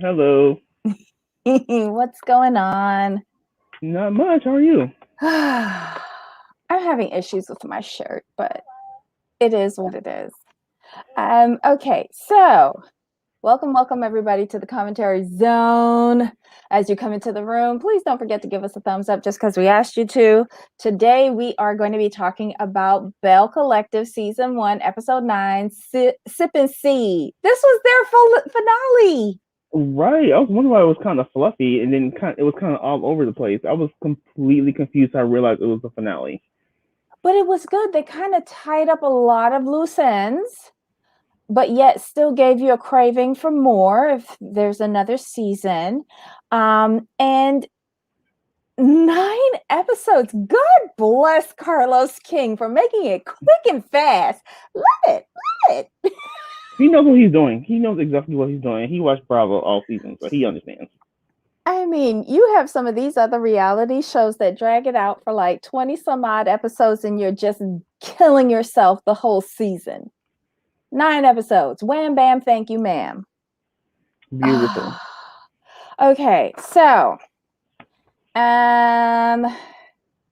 Hello. What's going on? Not much. How are you? I'm having issues with my shirt, but it is what it is. Okay, so welcome everybody to the commentary zone. As you come into the room, please don't forget to give us a thumbs up just because we asked you to. Today we are going to be talking about Belle Collective Season 1, Episode 9, Sip and See. This was their finale. Right. I was wondering why it was kind of fluffy, and then it was kind of all over the place. I was completely confused. I realized it was the finale. But it was good. They kind of tied up a lot of loose ends, but yet still gave you a craving for more if there's another season. And 9 episodes. God bless Carlos King for making it quick and fast. Love it. He knows what he's doing. He knows exactly what he's doing. He watched Bravo all season, so he understands. I mean, you have some of these other reality shows that drag it out for like 20 some odd episodes and you're just killing yourself the whole season. 9 episodes. Wham, bam, thank you, ma'am. Beautiful. Okay, so all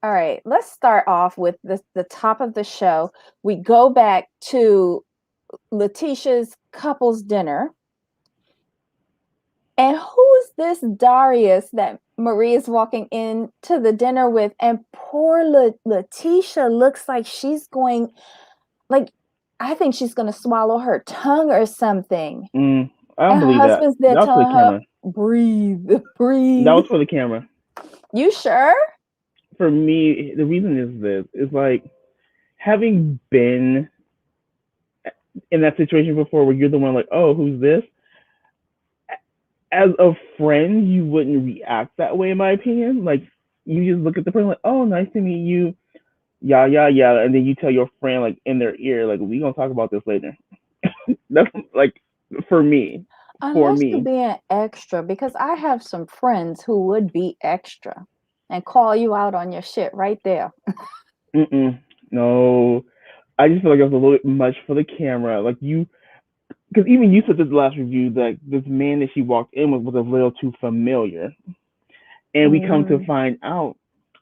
right, let's start off with the top of the show. We go back to Letitia's couples dinner. And who's this Darius that Marie is walking into the dinner with? And poor Letitia looks like she's going, like, I think she's going to swallow her tongue or something. I don't And her believe that. husband's there That was for the telling her, camera. breathe. That was for the camera. You sure? For me, the reason is this: is like having been in that situation before, where you're the one like, oh, who's this? As a friend, you wouldn't react that way, in my opinion. Like, you just look at the person like, oh, nice to meet you, yeah, yeah, yeah, and then you tell your friend like in their ear, like, we gonna talk about this later. That's like for me. For Unless you're me. being extra, because I have some friends who would be extra and call you out on your shit right there. No, I just feel like it was a little bit much for the camera. Like you, because even you said this last review that this man that she walked in with was a little too familiar, and we come to Mm. find out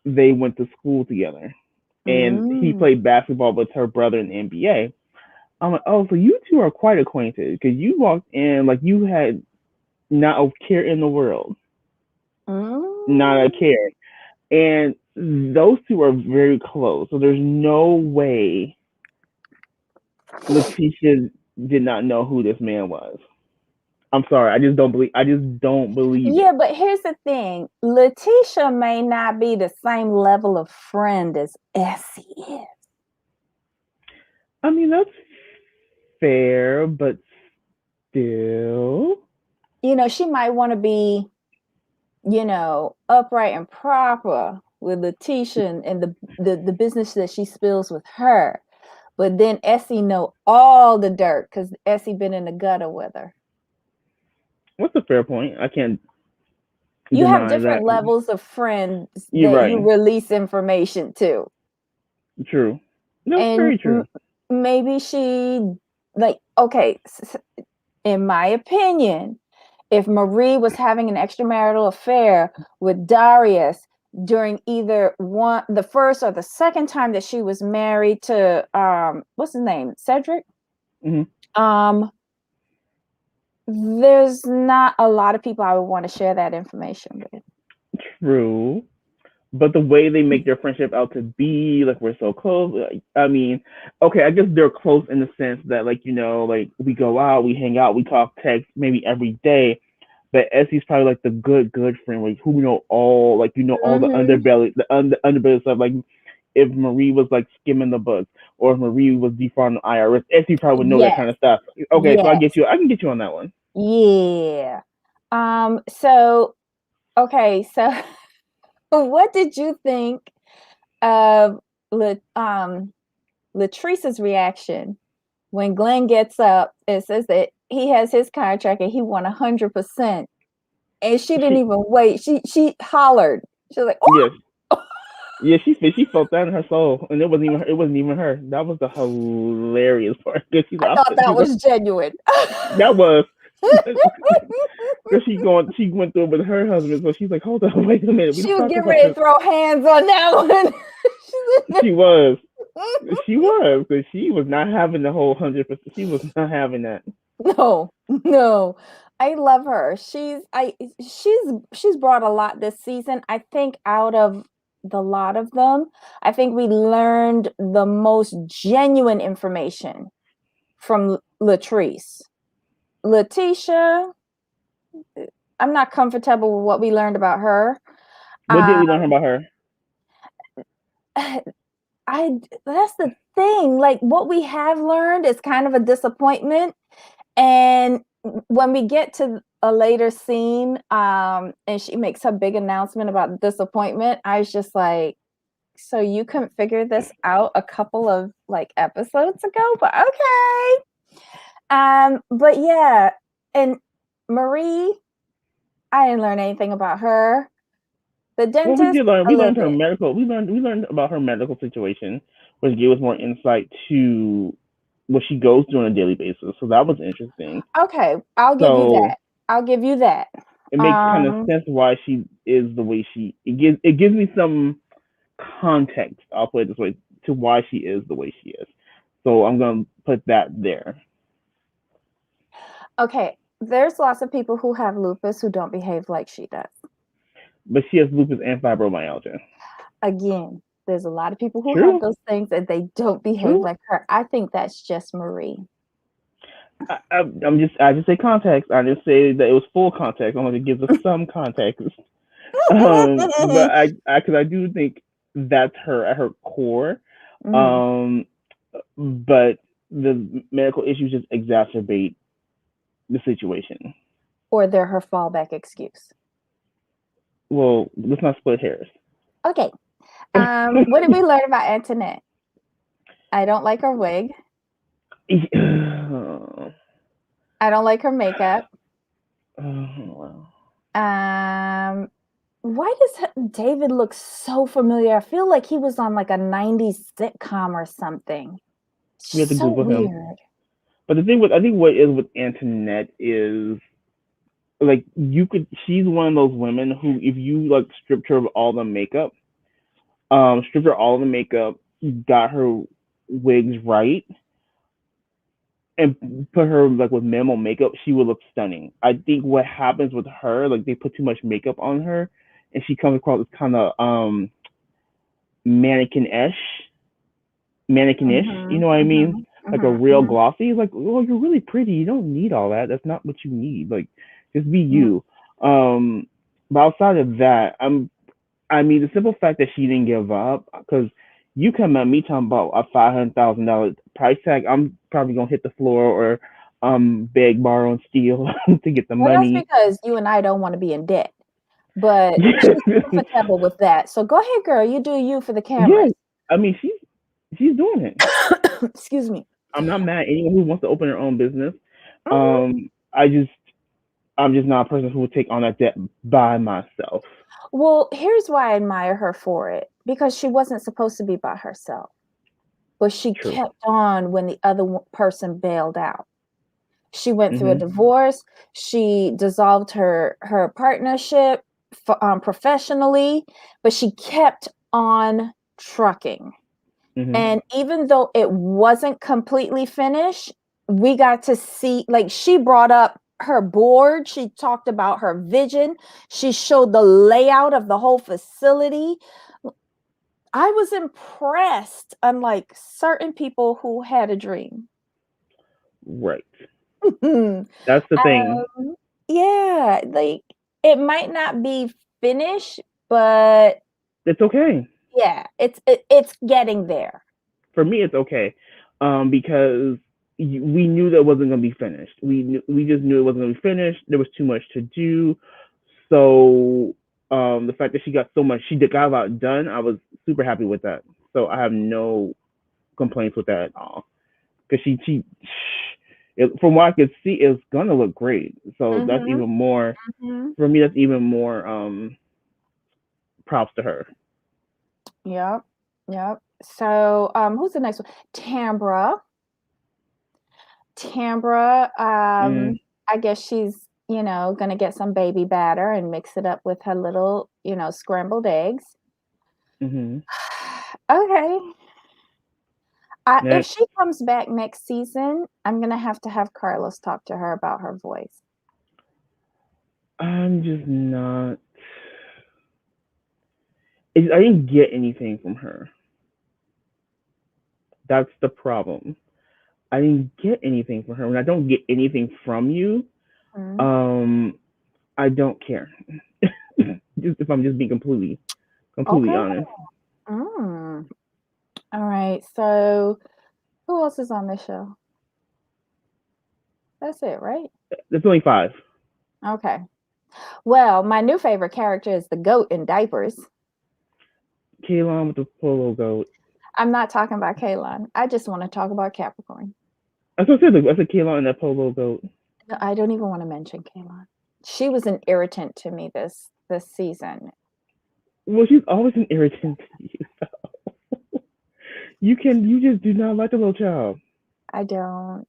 they went to school together, and he Mm. played basketball with her brother in the NBA. I'm like, oh, so you two are quite acquainted because you walked in like you had not a care in the world, not a Mm. care, and those two are very close. So there's no way Letitia did not know who this man was. I'm sorry, I just don't believe. I just don't believe Yeah, it. but here's the thing. Letitia may not be the same level of friend as Essie is. I mean, that's fair, but still. She might want to be, upright and proper with Letitia and the business that she spills with her. But then Essie know all the dirt because Essie been in the gutter with her. What's a fair point? I can't You have deny that. different levels of friends You're that you right. release information to. True. That's And very true. maybe she, like, okay, in my opinion, if Marie was having an extramarital affair with Darius during either the first or the second time that she was married to what's his name, Cedric, Hmm. there's not a lot of people I would want to share that information with. True. But the way they make their friendship out to be, like we're so close. I mean, okay, I guess they're close in the sense that, like, like we go out, we hang out, we talk text maybe every day. But Essie's probably like the good friend, like who know all, like all the Mm-hmm. underbelly, the underbelly stuff. Like if Marie was like skimming the books, or if Marie was defrauding the IRS, Essie probably would know that kind Yes, of stuff. Okay, so I yes, get you. I can get you on that one. yeah. So okay, so what did you think of Latrice's reaction when Glenn gets up and says that he has his contract and he won 100%, and she didn't She, even wait. She hollered. She was like, yes, "Oh!" yeah, she felt that in her soul, and it wasn't even her. That was the hilarious part. Cause I thought that was genuine. that was Because she went through it with her husband, so she's like, hold on, wait a minute, we She don't was talk getting about ready to this. throw hands on that one. She was, she was, because she was not having the whole 100%. She was not having that. No, no. I love her. She's brought a lot this season. I think out of the lot of them, I think we learned the most genuine information from Latrice. Letitia, I'm not comfortable with what we learned about her. What did we learn about her? I that's the thing. Like what we have learned is kind of a disappointment. And when we get to a later scene, and she makes a big announcement about disappointment, I was just like, so you couldn't figure this out a couple of like episodes ago, but okay. But yeah, and Marie, I didn't learn anything about her. The Well, we dentist, did learn. a We little learned her bit. medical. We learned about her medical situation, which gave us more insight to what she goes through on a daily basis. So that was interesting. Okay, I'll give you So that. I'll give you that. it makes kind of Um, sense why she is the way she. It gives me some context. I'll put it this way to why she is the way she is. So I'm gonna put that there. okay, there's lots of people who have lupus who don't behave like she does. But she has lupus and fibromyalgia. Again, there's a lot of people who have True. those things and they don't behave True. like her. I think that's just Marie. I just say context. I didn't say that it was full context. I want to give us some context. But because I do think that's her at her core. Mhm. Um, but the medical issues just exacerbate the situation. Or they're her fallback excuse. Well, let's not split hairs. Okay. What did we learn about Antoinette? I don't like her wig. I don't like her makeup. Well, Um, why does David look so familiar? I feel like he was on like a 90s sitcom or something. It's we have to just so Google him. weird. But the thing with I think what is with Antoinette is like you could she's one of those women who if you like stripped her of all the makeup, stripped her all the makeup, got her wigs right, and put her like with minimal makeup, she would look stunning. I think what happens with her, like they put too much makeup on her, and she comes across as kind of mannequin-ish, mannequin-ish. You Mhm, know what I mean? mhm, Like a mhm, real mhm, glossy. Like, oh, you're really pretty. You don't need all that. That's not what you need. Like, just be mhm. you. But outside of that, I mean, the simple fact that she didn't give up, because you come at me talking about a $500,000 price tag, I'm probably gonna hit the floor or beg, borrow, and steal to get the Well, that's money. because you and I don't want to be in debt, but she's comfortable with that. So go ahead, girl. You do you for the Yeah, cameras. I mean, she's doing it. Excuse me. I'm not mad at anyone who wants to open their own business. Mhm. I just I'm just not a person who would take on that debt by myself. Well, here's why I admire her for it because she wasn't supposed to be by herself, but she True. kept on when the other person bailed out. She went through a Mhm. divorce. She dissolved her partnership professionally, but she kept on trucking. Mhm. And even though it wasn't completely finished, we got to see, like, she brought up her board. She talked about her vision. She showed the layout of the whole facility. I was impressed, unlike certain people who had a dream. Right. um, That's the thing. yeah, like it might not be finished, but It's okay. yeah, it's getting there. For me, it's okay, because we knew that it wasn't going to be finished. We just knew it wasn't going to be finished. There was too much to do. So the fact that she got so much, she got a lot done. I was super happy with that. So I have no complaints with that at all. Because from what I could see, it's gonna look great. So that's Mhm, even more mhm. for me. That's even more props to her. Yep, yep. So, who's the next one? Tambra. Tambra, Mm. I guess she's, gonna get some baby batter and mix it up with her little, scrambled eggs. Hmm. Okay. If Next, she comes back next season, I'm gonna have to have Carlos talk to her about her voice. I'm just not. I didn't get anything from her. That's the problem. I didn't get anything from her. When I don't get anything from you, Mm. um, I don't care. Just if I'm just being completely Okay. honest. Mm. All right. So who else is on this show? That's it, right? There's only five. Okay. Well, my new favorite character is the goat in diapers. Kaylon with the polo goat. I'm not talking about Kaylon. I just want to talk about Capricorn. That's what I said. I said Kaylon and that polo goat. No, I don't even want to mention Kaylon. She was an irritant to me this season. Well, she's always an irritant to you. You just do not like the little child. I don't.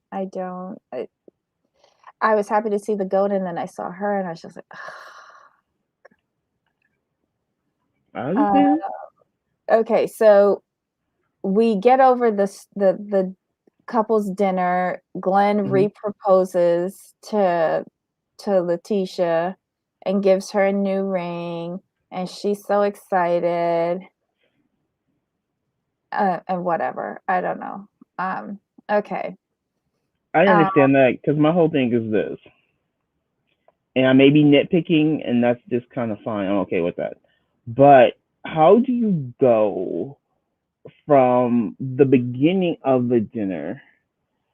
I was happy to see the goat, and then I saw her, and I was just like, I uh, understand. okay. So we get over the couple's dinner. Glenn Hmm. reproposes to Letitia and gives her a new ring, and she's so excited. And whatever. I don't know. Okay. I Um, understand that because my whole thing is this, and I may be nitpicking, and that's just kind of fine. I'm okay with that. But how do you go from the beginning of the dinner,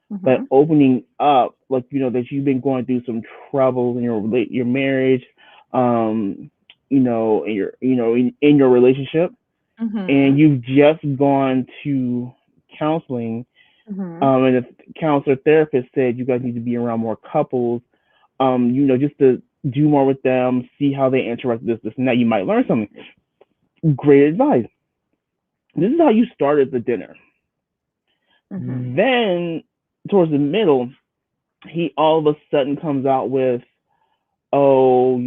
but mhm, opening up like that you've been going through some troubles in your marriage, um, in your in your relationship, and mhm, you've just gone to counseling, mhm, and the counselor therapist said you guys need to be around more couples, just to do more with them, see how they interact, this, and that. You might learn something. Great advice. This is how you started the dinner. mhm. Then, towards the middle, he all of a sudden comes out with, "Oh,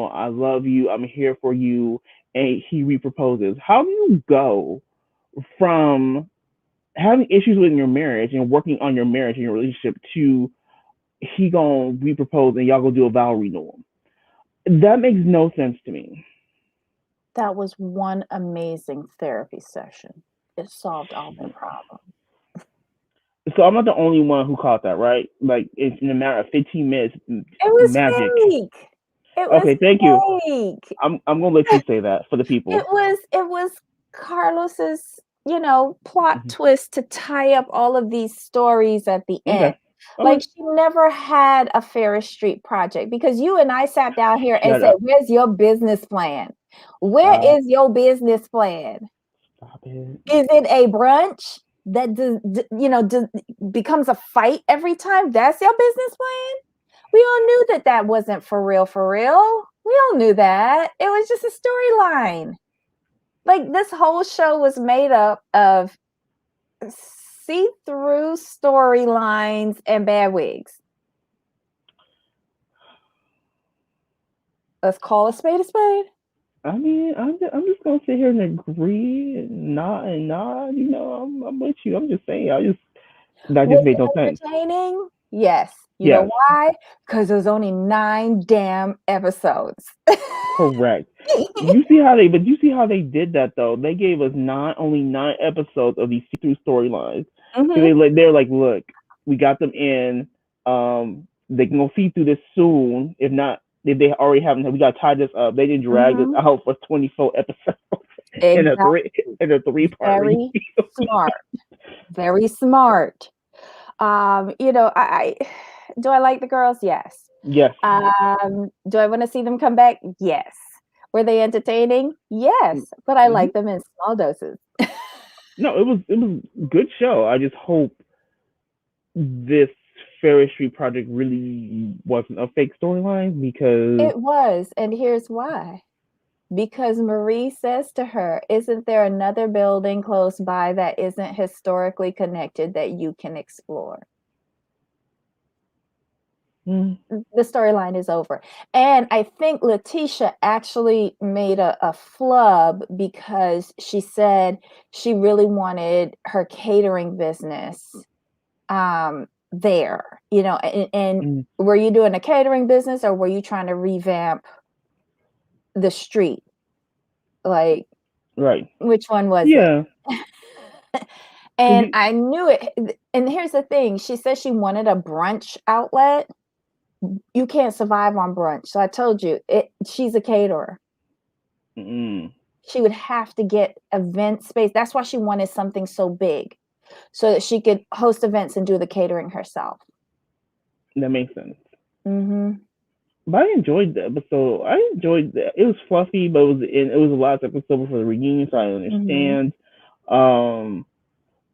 I love you. I'm here for you," and he reproposes. How do you go from having issues with your marriage and working on your marriage and your relationship to he gonna repropose and y'all gonna do a vow renewal? That makes no sense to me. That was one amazing therapy session. It solved all their problems. So I'm not the only one who caught that, right? Like it's in a matter of 15 minutes, It was magic. fake. It was Okay, thank you. fake. I'm gonna let you say that for the people. It was Carlos's, plot Hmm. twist to tie up all of these stories at the end. Okay. Okay. Like she never had a Ferris Street project because you and I sat down here and Shut said, up. "Where's your business plan? Where Stop. is your business plan? Stop it. Is it a brunch that becomes a fight every time? That's your business plan?" We all knew that that wasn't for real, for real. We all knew that. It was just a storyline. Like this whole show was made up of see-through storylines and bad wigs. Let's call a spade a spade. I mean, I'm just gonna sit here and agree and nod. I'm with you. I'm just saying. That just Was made no it sense. entertaining? Yes. You know Yes, why? Because there's only 9 damn episodes. correct. But you see how they did that though. They gave us only 9 episodes of these see-through storylines. So Mhm, they're like, look, we got them in. They can go see through this soon. If not, if they already haven't, we got to tie this up. They didn't drag this mhm. out for 24 episodes in a Exactly. three in a 3 part review. Very smart. Very smart. I do I like the girls? Yes. Yes. Do I want to see them come back? Yes. Were they entertaining? Yes, but I Mm-hmm. like them in small doses. No, it was a good show. I just hope this Ferris Street project really wasn't a fake storyline because It was, and here's why. Because Marie says to her, "Isn't there another building close by that isn't historically connected that you can explore?" Mm. The storyline is over. And I think Letitia actually made a flub because she said she really wanted her catering business there, and Mm. were you doing a catering business or were you trying to revamp the street? Like, Right. which one was it? Yeah. Cause And you, I knew it. And here's the thing, she said she wanted a brunch outlet. You can't survive on brunch. So I told you, she's a caterer. mm, She would have to get event space. That's why she wanted something so big, so that she could host events and do the catering herself. that makes sense. Mm-hmm. But I enjoyed the episode. I enjoyed that. It was fluffy, but it was a last episode before the reunion, so I Mm-hmm. understand. Um,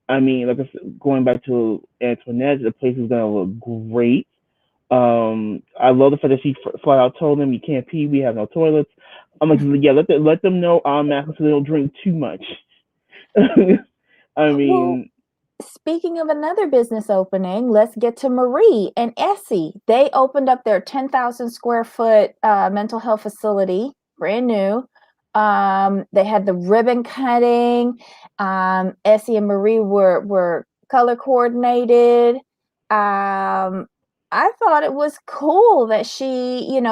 I mean, like I said, going back to Antoinette, the place is gonna look great. I love the fact that she flat out told them you can't pee. We have no toilets. I'm like, yeah, let them know I'm so they don't drink too much. I Well, mean, speaking of another business opening, let's get to Marie and Essie. They opened up their 10,000 square foot mental health facility, brand new. They had the ribbon cutting. Essie and Marie were color coordinated. I thought it was cool that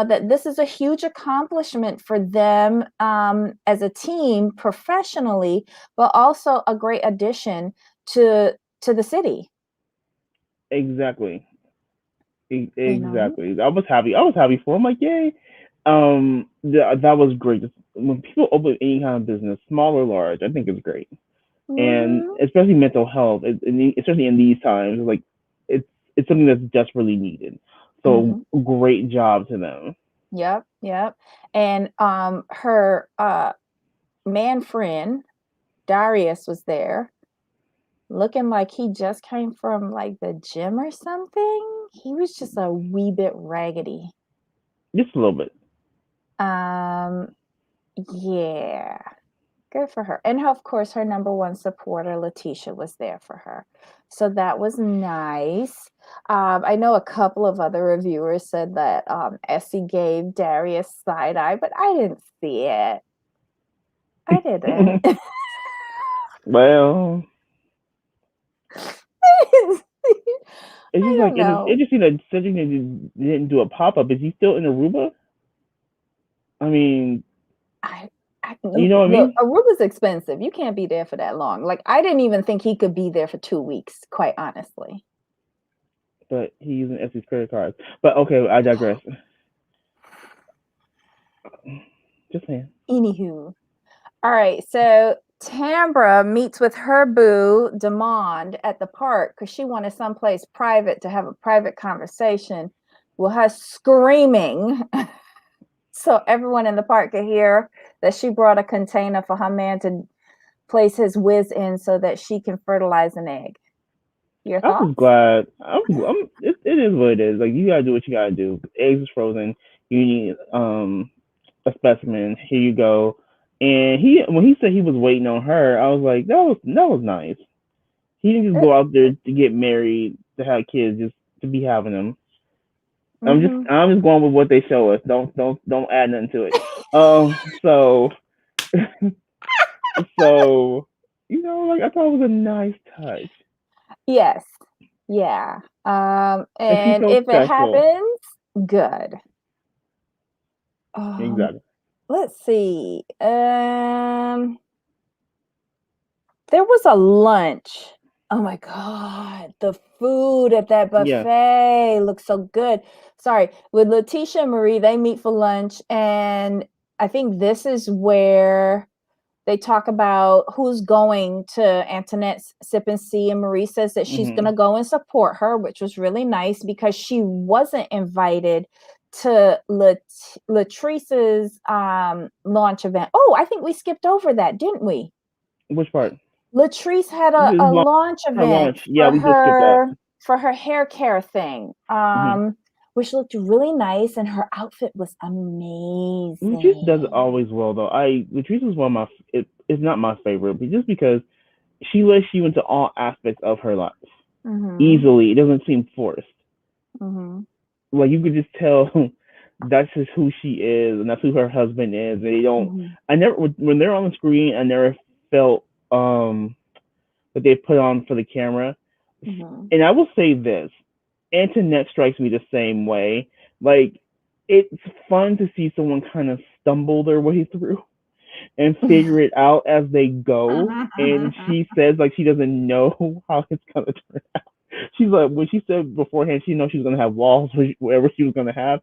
that this is a huge accomplishment for them as a team professionally, but also a great addition to the city. exactly. You know. Exactly. I was happy. I was happy for him. Like, yay. That was great. When people open any kind of business, small or large, I think it's great. And Mhm. especially mental health, especially in these times, like it's it's something that's desperately needed. So Mhm. great job to them. Yep, yep. And her man friend Darius was there, looking like he just came from like the gym or something. He was just a wee bit raggedy. Just a little bit. Um yeah. Good for her. And of course, her number one supporter, Letitia, was there for her. So that was nice. I know a couple of other reviewers said that Essie gave Darius side eye, but I didn't see it. I didn't. Well, it's I just like don't know. it just seemed like Cedric didn't do a pop up. Is he still in Aruba? I mean, I, you know what I look, mean? Aruba's expensive. You can't be there for that long. Like, I didn't even think he could be there for 2 weeks, quite honestly. But he's using Essie's credit cards. But okay, I digress. Just saying. Anywho, all right, so Tambra meets with her boo, Demond, at the park because she wanted someplace private to have a private conversation with her screaming so everyone in the park could hear that she brought a container for her man to place his whiz in so that she can fertilize an egg. Your I'm just thoughts? glad. It is what it is. Like you gotta do what you gotta do. Eggs is frozen. You need a specimen. Here you go. And when he said he was waiting on her, I was like, that was nice. He didn't just go out there to get married to have kids, just to be having them. Mm-hmm. I'm just going with what they show us. Don't add nothing to it. So so like I thought it was a nice touch. Yes. Yeah. And she And felt if it special. happens, good. Um, Exactly. let's see. There was a lunch. Oh my God. The food at that Yeah. buffet looks so good. Sorry. With Letitia and Marie, they meet for lunch. And I think this is where they talk about who's going to Antoinette's Sip and See. And Marie says that she's going Hmm. to go and support her, which was really nice because she wasn't invited to Latrice's launch event. Oh, I think we skipped over that, didn't we? Which part? Latrice had This a is launch her event launch. Yeah, we just skipped that. for her hair care thing, Hmm. which looked really nice, and her outfit was Latrice does it amazing. always well though. Latrice is one of my. It's not my favorite, but just because she lets you into all aspects of her life Mm-hmm. easily. It doesn't seem forced. Mm-hmm. like you could just tell that's just who she is and that's who her husband is. And they don't. Mm-hmm. I never when they're on the screen, I never felt that they put on for the camera. Mm-hmm. And I will say this: Antoinette strikes me the same way. Like it's fun to see someone kind of stumble their way through and figure it out as they go. And she says like she doesn't know how it's gonna turn out. She's like when she said beforehand she knows she was gonna have walls wherever she was gonna have.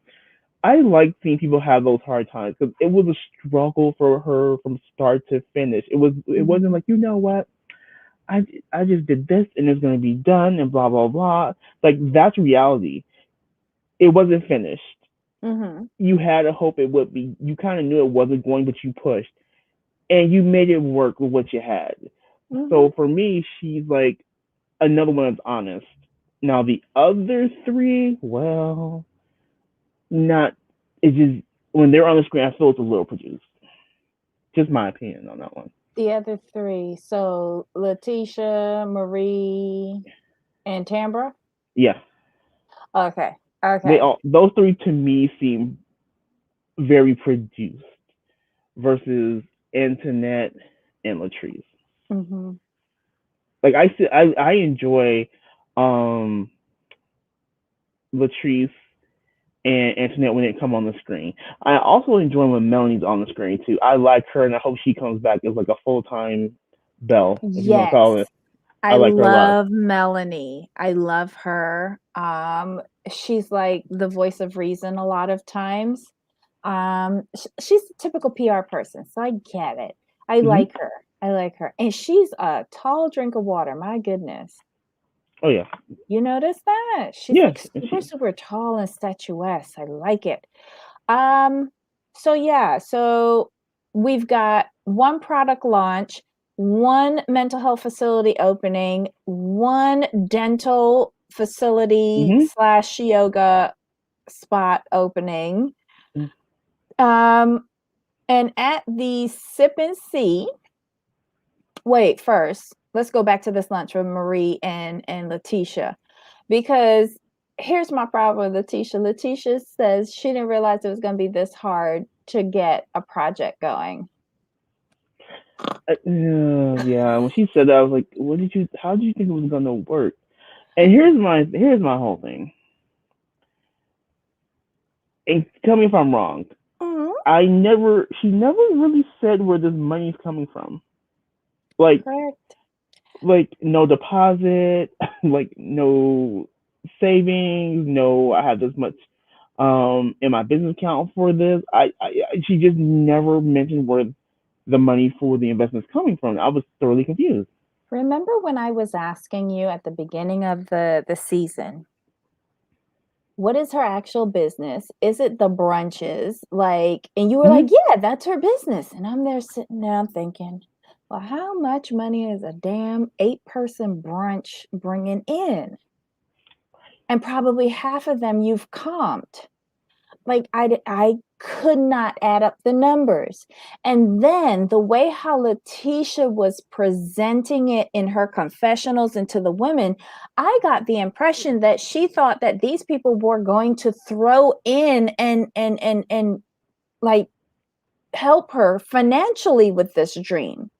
I like seeing people have those hard times because it was a struggle for her from start to finish. It wasn't Mm-hmm. like you know what I just did this and it's gonna be done and blah blah blah. Like that's reality. It wasn't finished. Mm-hmm. You had a hope it would be. You kind of knew it wasn't going, but you pushed and you made it work with what you had. Mm-hmm. So for me, she's like another one that's honest. Now the other three, well, not. It's just when they're on the screen, I feel it's a little produced. Just my opinion on that one. The other three. So Letitia, Marie, and Tambra. Yeah, Okay. they Okay. all those three to me seem very produced versus Antoinette and Latrice. Mm-hmm. Like I enjoy um Latrice and Antoinette when they come on the screen. I also enjoy when Melanie's on the screen too. I like her and I hope she comes back as like a full time Belle, if you want to call Yes. it. I I like her a lot. love Melanie. I love her. She's like the voice of reason a lot of times. She's a typical PR person, so I get it. I Hmm. like her. I like her. And she's a tall drink of water. My goodness. Oh yeah, You notice that? She's yeah, like and super, she. super tall and statuesque. I like it. Um, so yeah, so we've got one product launch, one mental health facility opening, one dental facility Hmm. slash yoga spot opening. Um, and at the Sip and See, wait, first, let's go back to this lunch with Marie and Letitia. Because here's my problem with Letitia. Letitia says she didn't realize it was going to be this hard to get a project going. Yeah, when she said that, I was like, "What did you? How did you think it was gonna work?" And here's my whole thing. And tell me if I'm wrong. Mhm. She never really said where this money's coming from. Like, Correct. no deposit, like no savings, no I have this much in my business account for this. She just never mentioned where the money for the investment's coming from. I was thoroughly confused. Remember when I was asking you at the beginning of the season, what is her actual business? Is it the brunches? Like, and you were Hmm. like, yeah, that's her business. And I'm there sitting down thinking, well, how much money is a damn 8-person brunch bringing in? And probably half of them you've comped. Like I could not add up the numbers. And then the way how Letitia was presenting it in her confessionals and to the women, I got the impression that she thought that these people were going to throw in and like help her financially with this dream.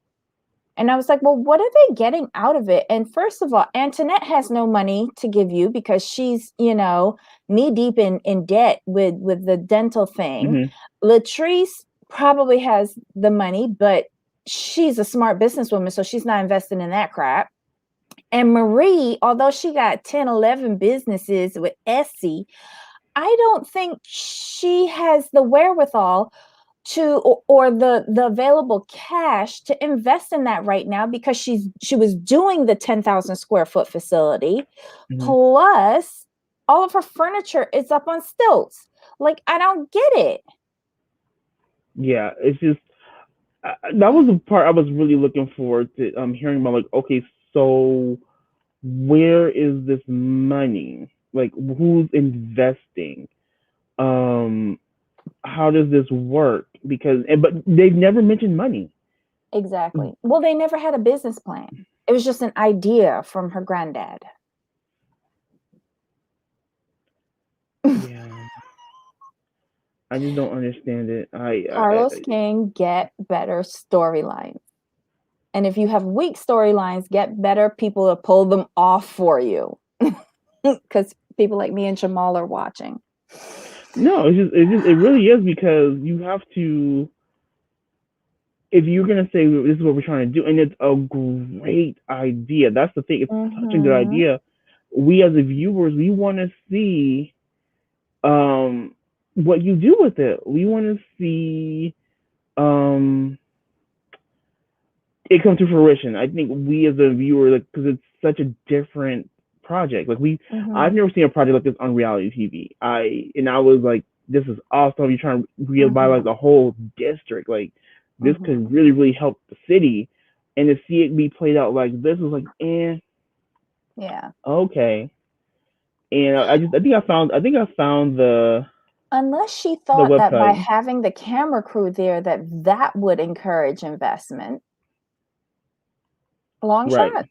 And I was like, well, what are they getting out of it? And first of all, Antoinette has no money to give you because she's, knee deep in debt with the dental thing. Hmm. Latrice probably has the money, but she's a smart businesswoman, so she's not investing in that crap. And Marie, although she got 10, 11 businesses with Essie, I don't think she has the wherewithal to or the available cash to invest in that right now because she was doing the 10,000 square foot facility, Hmm. plus all of her furniture is up on stilts. Like I don't get it. Yeah, it's just that was the part I was really looking forward to hearing about. Like, okay, so where is this money? Like, who's investing? Um, how does this work? Because, but they've never mentioned money. Exactly. Well, they never had a business plan. It was just an idea from her granddad. Yeah, I just don't understand it. Carlos King, get better storylines. And if you have weak storylines, get better people to pull them off for you. Because people like me and Jamal are watching. No, it really is because you have to. If you're gonna say this is what we're trying to do, and it's a great idea, that's the thing. It's such a good Mm-hmm. idea. We as the viewers, we want to see um what you do with it. We want to see um it come to fruition. I think we as a viewer, like, because it's such a different project. Like I've Mm-hmm. never seen a project like this on reality TV. I was like, this is awesome. You're trying to revitalize Mm-hmm. the whole district. Like this Mm-hmm. could really, really help the city. And to see it be played out like this was like, Yeah. okay. And I think I found Unless she the thought that by website. having the camera crew there, that would encourage investment. Long Right. shot.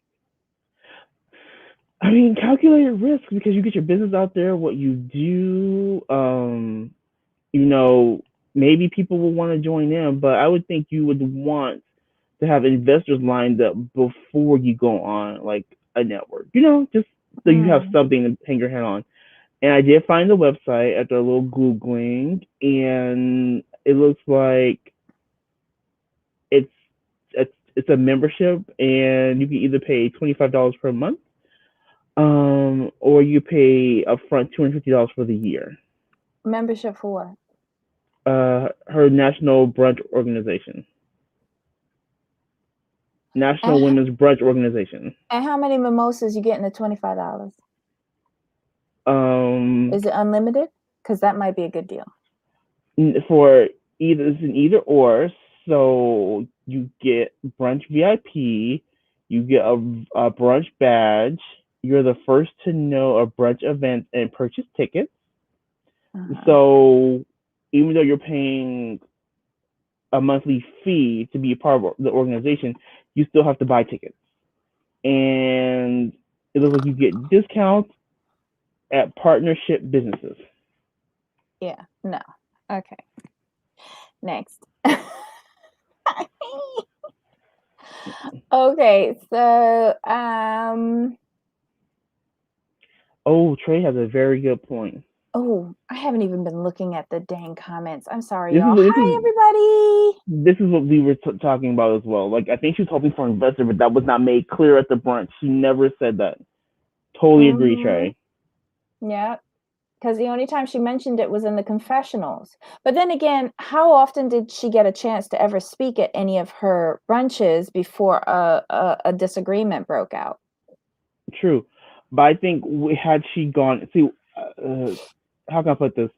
I mean, calculated risk because you get your business out there, what you do. You know, maybe people will want to join in, but I would think you would want to have investors lined up before you go on like a network. You know, just so you have Mm. something to hang your hat on. And I did find the website after a little googling, and it looks like it's it's a membership, and you can either pay $25 per month, or you pay upfront $250 for the year. Membership for what? Her national brunch organization, And, National Women's Brunch Organization. and how many mimosas you get in the $25? Um, Is it unlimited? Because that might be a good deal. for either it's an either or. So you get brunch VIP, you get a brunch badge. You're the first to know of brunch events and purchase tickets. Uh-huh. So even though you're paying a monthly fee to be a part of the organization, you still have to buy tickets. And it looks like you get discounts at partnership businesses. Yeah. No. Okay. Next. Okay. So, Oh, Trey has a very good point. oh, I haven't even been looking at the dang comments. I'm sorry, This is y'all. this Hi, is everybody. this is what we were talking about as well. Like I think she was hoping for an investor, but that was not made clear at the brunch. She never said that. Totally agree, Mm-hmm. Trey. Yeah. Because the only time she mentioned it was in the confessionals. But then again, how often did she get a chance to ever speak at any of her brunches before a disagreement broke out? True, but I think had she gone, see, how can I put this?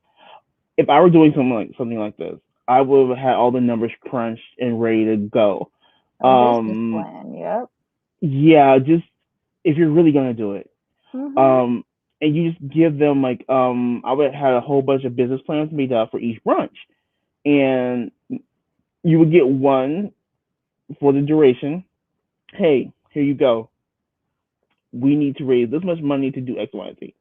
If I were doing something like this, I would have had all the numbers crunched and ready to go. A business Um, plan. Yep. yeah, just if you're really gonna do it, Mm-hmm. um, and you just give them like, I would have had a whole bunch of business plans made up for each brunch, and you would get one for the duration. Hey, here you go. We need to raise this much money to do X, Y, and Z.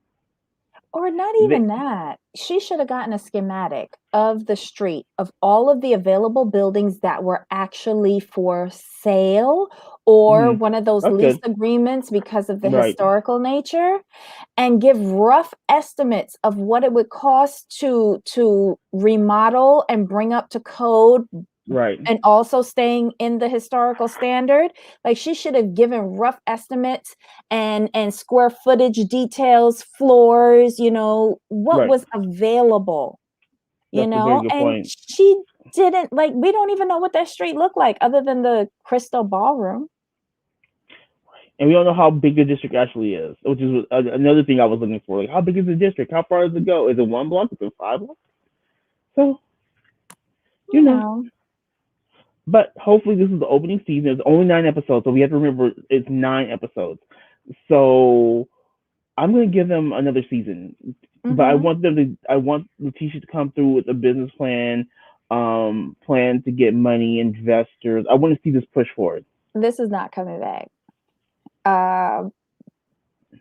Or not They, even that. She should have gotten a schematic of the street, of all of the available buildings that were actually for sale or mm, one of those that's lease good. agreements because of the Right, historical nature, and give rough estimates of what it would cost to remodel and bring up to code, right, and also staying in the historical standard. Like she should have given rough estimates and square footage details, floors, what right. was available, That's a very good and point. she didn't. Like, we don't even know what that street looked like other than the crystal ballroom. And we don't know how big the district actually is, which is another thing I was looking for. Like, how big is the district? How far does it go? Is it 1 block? Is it 5 blocks? So, you you know. know But hopefully, this is the opening season. It's only 9 episodes, so we have to remember it's 9 episodes. So I'm gonna give them another season, but mm-hmm. I want Letitia to come through with a business plan, plan to get money, investors. I want to see this push forward. This is not coming back. uh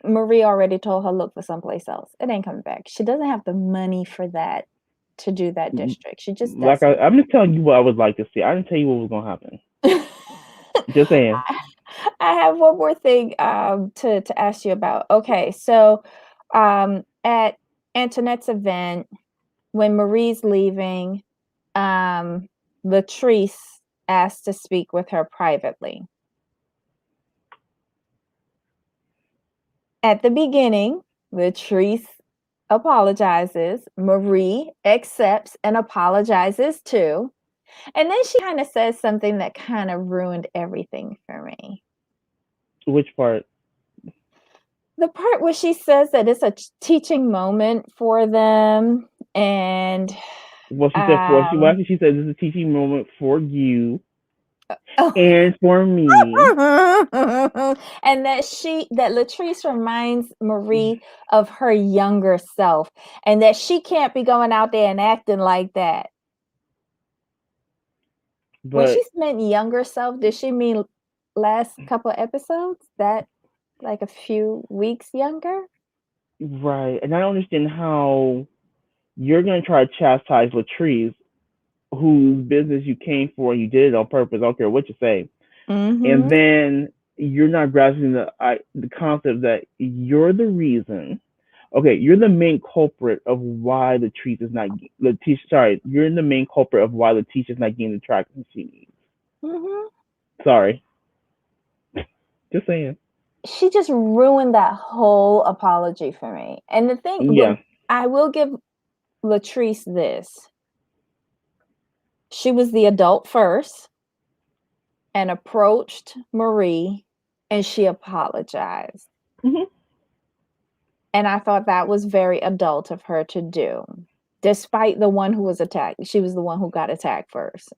Marie already told her look for someplace else. It ain't coming back. She doesn't have the money for that to do that district. She just Like doesn't. I'm just telling you what I would like to see. I didn't tell you what was gonna happen. Just saying. I have one more thing to ask you about. Okay, so at Antoinette's event, when Marie's leaving, Latrice asked to speak with her privately. At the beginning, Latrice apologizes. Marie accepts and apologizes too. And then she kind of says something that kind of ruined everything for me. Which part? The part where she says that it's a teaching moment for them, and Well, she said for she actually she said this is a teaching moment for you and for me. and that Latrice reminds Marie of her younger self, and that she can't be going out there and acting like that. When she But meant younger self, did she mean last couple episodes? That like a few weeks younger? right, and I don't understand how you're gonna try to chastise Latrice, whose business you came for and you did it on purpose. I don't care what you say, and then you're not grasping the concept that you're the reason. Okay, you're the main culprit of why Latrice is not Letitia. Sorry, you're the main culprit of why Letitia's not getting the traction she needs. Sorry, just saying. She just ruined that whole apology for me. And the thing, Yeah. I will give Latrice this. She was the adult first and approached Marie, and she apologized. Mm-hmm. And I thought that was very adult of her to do. Despite the one who was attacked, she was the one who got attacked first.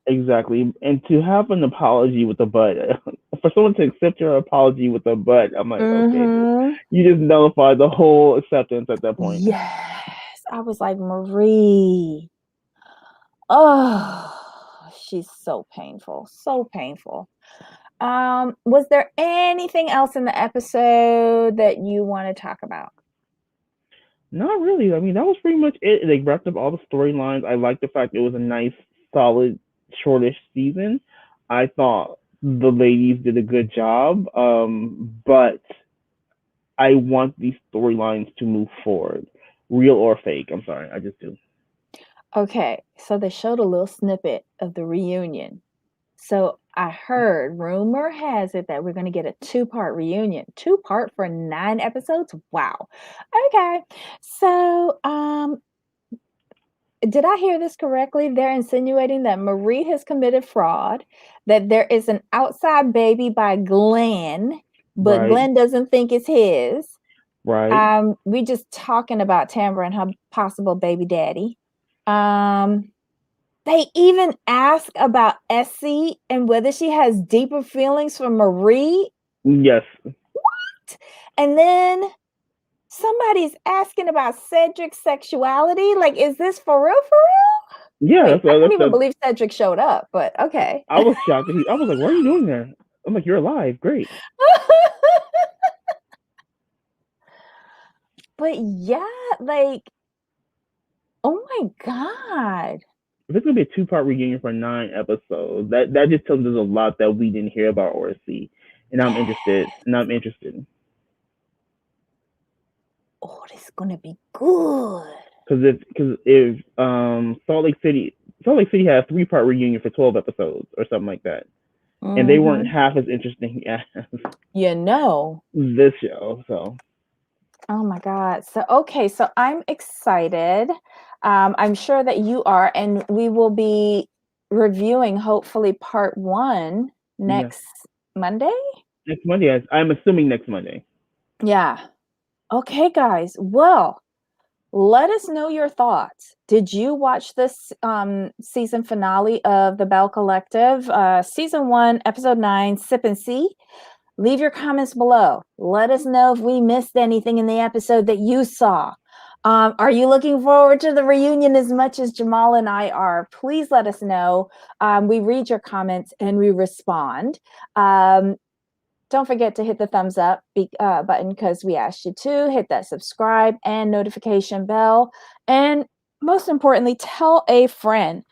Exactly. And to have an apology with a butt, for someone to accept your apology with a butt, I'm like, okay, you just nullified the whole acceptance at that point. Yes. I was like, Marie. Oh, she's so painful. So painful. Was there anything else in the episode that you want to talk about? Not really. I mean, that was pretty much it. They wrapped up all the storylines. I like the fact it was a nice, solid, shortish season. I thought the ladies did a good job, but I want these storylines to move forward, real or fake. I'm sorry, I just do. Okay, so they showed a little snippet of the reunion. So I heard, rumor has it that we're going to get a 2-part reunion. 2-part for 9 episodes? Wow. Okay. So, did I hear this correctly? They're insinuating that Marie has committed fraud, that there is an outside baby by Glenn, but Right. Glenn doesn't think it's his. Right. We just talking about Tambra and her possible baby daddy. They even ask about Essie and whether she has deeper feelings for Marie. Yes. What? And then somebody's asking about Cedric's sexuality. Like, is this for real? For real? Yeah. Wait, I can't even That's believe Cedric showed up, but okay. I was shocked that I was like, "What are you doing there?" I'm like, "You're alive. Great." But yeah, like, oh my God. If it's gonna be a 2-part reunion for 9 episodes, that just tells us a lot that we didn't hear about or see, and I'm interested. And I'm interested. Oh, this is gonna be good. Because if Salt Lake City had a 3-part reunion for 12 episodes or something like that, and they weren't half as interesting as this show. So oh my God. So okay, so I'm excited. I'm sure that you are, and we will be reviewing hopefully part 1 next Monday. Next Monday, I'm assuming next Monday. Yeah. Okay, guys. Well, let us know your thoughts. Did you watch this season finale of the Belle Collective? Season 1, episode 9, Sip and See? Leave your comments below. Let us know if we missed anything in the episode that you saw. Are you looking forward to the reunion as much as Jamal and I are? Please let us know. We read your comments and we respond. don't forget to hit the thumbs up button because we asked you to. Hit that subscribe and notification bell. And most importantly, tell a friend.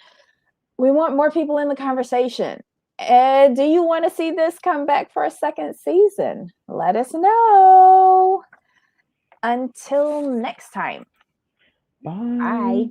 We want more people in the conversation. Do you want to see this come back for a second season? Let us know. Until next time. Bye. Bye.